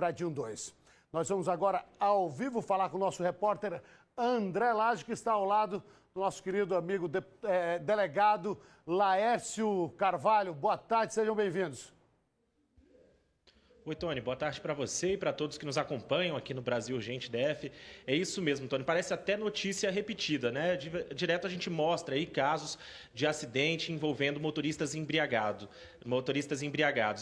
Predinho 2. Nós vamos agora, ao vivo, falar com o nosso repórter André Lage, que está ao lado do nosso querido amigo delegado Laércio Carvalho. Boa tarde, sejam bem-vindos. Oi, Tony, boa tarde para você e para todos que nos acompanham aqui no Brasil Urgente DF. É isso mesmo, Tony, parece até notícia repetida, né? Direto a gente mostra aí casos de acidente envolvendo motoristas embriagados.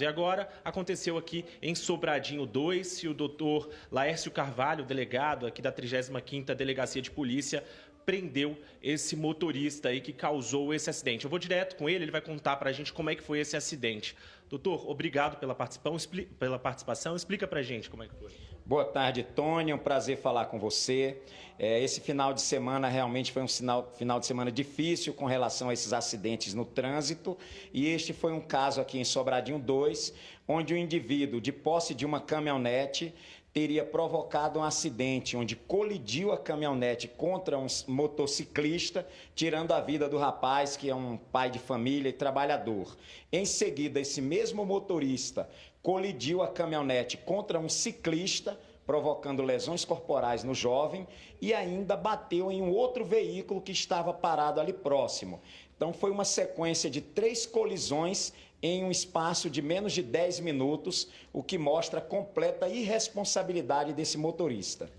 E agora aconteceu aqui em Sobradinho 2 e o doutor Laércio Carvalho, delegado aqui da 35ª Delegacia de Polícia, prendeu esse motorista aí que causou esse acidente. Eu vou direto com ele, ele vai contar para a gente como é que foi esse acidente. Doutor, obrigado pela participação. Explica para a gente como é que foi. Boa tarde, Tony. É um prazer falar com você. Esse final de semana realmente foi um final de semana difícil com relação a esses acidentes no trânsito. E este foi um caso aqui em Sobradinho 2, onde o indivíduo, de posse de uma caminhonete, teria provocado um acidente onde colidiu a caminhonete contra um motociclista, tirando a vida do rapaz, que é um pai de família e trabalhador. Em seguida, esse mesmo motorista colidiu a caminhonete contra um ciclista, provocando lesões corporais no jovem, e ainda bateu em um outro veículo que estava parado ali próximo. Então, foi uma sequência de 3 colisões em um espaço de menos de 10 minutos, o que mostra a completa irresponsabilidade desse motorista.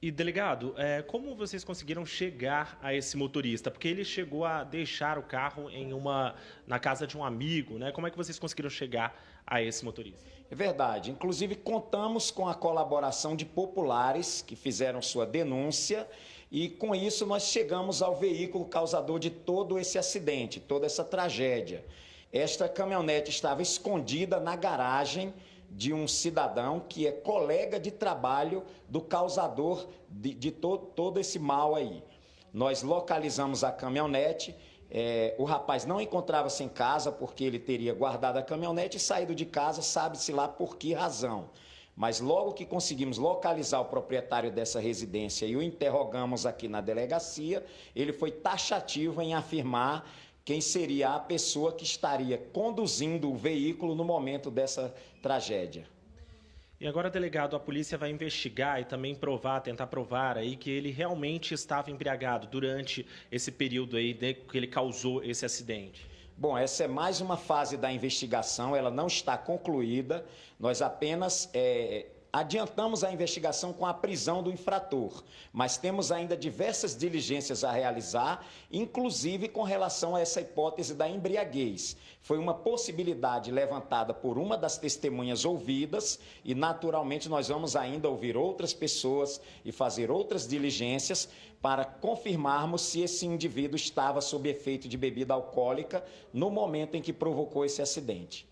E, delegado, como vocês conseguiram chegar a esse motorista? Porque ele chegou a deixar o carro na casa de um amigo, né? Como é que vocês conseguiram chegar a esse motorista? É verdade. Inclusive, contamos com a colaboração de populares que fizeram sua denúncia e, com isso, nós chegamos ao veículo causador de todo esse acidente, toda essa tragédia. Esta caminhonete estava escondida na garagem de um cidadão que é colega de trabalho do causador de todo esse mal aí. Nós localizamos a caminhonete, o rapaz não encontrava-se em casa porque ele teria guardado a caminhonete e saído de casa, sabe-se lá por que razão. Mas logo que conseguimos localizar o proprietário dessa residência e o interrogamos aqui na delegacia, ele foi taxativo em afirmar quem seria a pessoa que estaria conduzindo o veículo no momento dessa tragédia. E agora, delegado, a polícia vai investigar e também tentar provar aí que ele realmente estava embriagado durante esse período aí que ele causou esse acidente. Bom, essa é mais uma fase da investigação, ela não está concluída, nós apenas adiantamos a investigação com a prisão do infrator, mas temos ainda diversas diligências a realizar, inclusive com relação a essa hipótese da embriaguez. Foi uma possibilidade levantada por uma das testemunhas ouvidas e, naturalmente, nós vamos ainda ouvir outras pessoas e fazer outras diligências para confirmarmos se esse indivíduo estava sob efeito de bebida alcoólica no momento em que provocou esse acidente.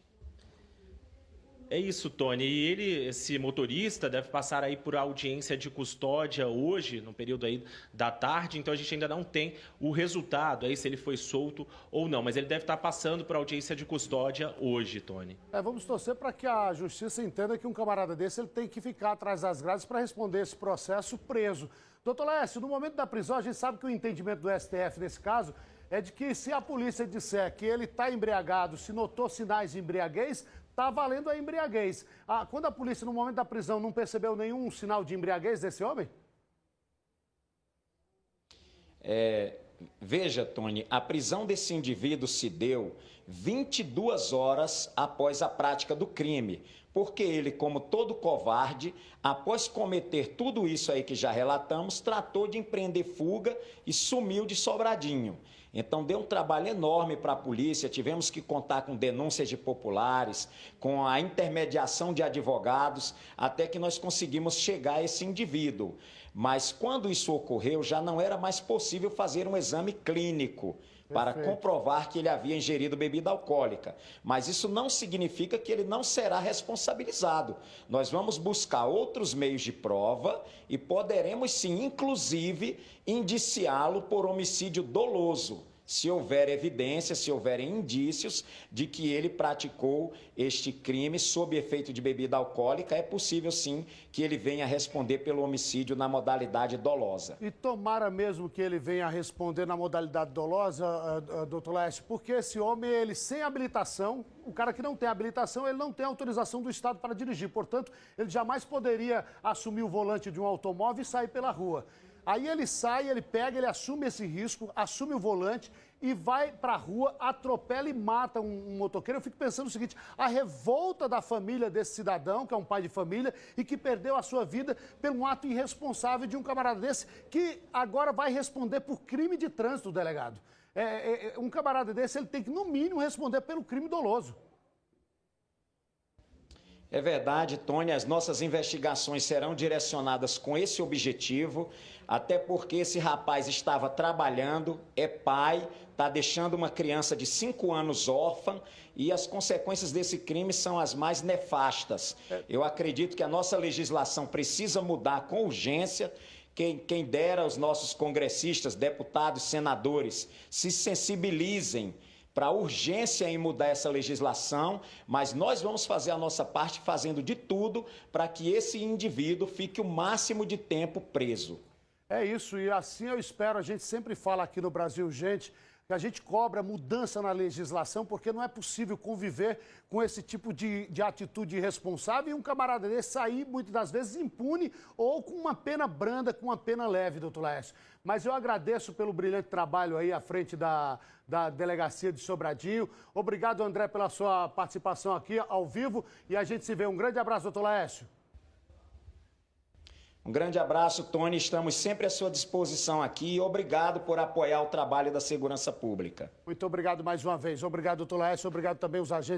É isso, Tony. E esse motorista deve passar aí por audiência de custódia hoje, no período aí da tarde, então a gente ainda não tem o resultado aí, se ele foi solto ou não, mas ele deve estar passando por audiência de custódia hoje, Tony. Vamos torcer para que a justiça entenda que um camarada desse ele tem que ficar atrás das grades para responder esse processo preso. Doutor Laércio, no momento da prisão, a gente sabe que o entendimento do STF nesse caso é de que se a polícia disser que ele está embriagado, se notou sinais de embriaguez, está valendo a embriaguez. Quando a polícia, no momento da prisão, não percebeu nenhum sinal de embriaguez desse homem? Veja, Tony, a prisão desse indivíduo se deu 22 horas após a prática do crime, porque ele, como todo covarde, após cometer tudo isso aí que já relatamos, tratou de empreender fuga e sumiu de Sobradinho. Então, deu um trabalho enorme para a polícia, tivemos que contar com denúncias de populares, com a intermediação de advogados, até que nós conseguimos chegar a esse indivíduo. Mas, quando isso ocorreu, já não era mais possível fazer um exame clínico para comprovar que ele havia ingerido bebida alcoólica. Mas isso não significa que ele não será responsabilizado. Nós vamos buscar outros meios de prova e poderemos sim, inclusive, indiciá-lo por homicídio doloso, se houver evidência, se houverem indícios de que ele praticou este crime sob efeito de bebida alcoólica, é possível sim que ele venha responder pelo homicídio na modalidade dolosa. E tomara mesmo que ele venha responder na modalidade dolosa, doutor Laércio, porque esse homem, ele sem habilitação, o cara que não tem habilitação, ele não tem autorização do Estado para dirigir. Portanto, ele jamais poderia assumir o volante de um automóvel e sair pela rua. Aí ele sai, ele pega, ele assume esse risco, assume o volante e vai para a rua, atropela e mata um motoqueiro. Eu fico pensando o seguinte, a revolta da família desse cidadão, que é um pai de família, e que perdeu a sua vida por um ato irresponsável de um camarada desse, que agora vai responder por crime de trânsito, delegado. Um camarada desse, ele tem que, no mínimo, responder pelo crime doloso. É verdade, Tony, as nossas investigações serão direcionadas com esse objetivo, até porque esse rapaz estava trabalhando, é pai, está deixando uma criança de 5 anos órfã e as consequências desse crime são as mais nefastas. Eu acredito que a nossa legislação precisa mudar com urgência. Quem dera os nossos congressistas, deputados, senadores se sensibilizem para a urgência em mudar essa legislação, mas nós vamos fazer a nossa parte fazendo de tudo para que esse indivíduo fique o máximo de tempo preso. É isso, e assim eu espero, a gente sempre fala aqui no Brasil, gente, que a gente cobra mudança na legislação, porque não é possível conviver com esse tipo de atitude irresponsável e um camarada desse sair, muitas das vezes, impune ou com uma pena branda, com uma pena leve, doutor Laércio. Mas eu agradeço pelo brilhante trabalho aí à frente da Delegacia de Sobradinho. Obrigado, André, pela sua participação aqui ao vivo e a gente se vê. Um grande abraço, doutor Laércio. Um grande abraço, Tony. Estamos sempre à sua disposição aqui e obrigado por apoiar o trabalho da segurança pública. Muito obrigado mais uma vez. Obrigado, doutor Laércio. Obrigado também aos agentes.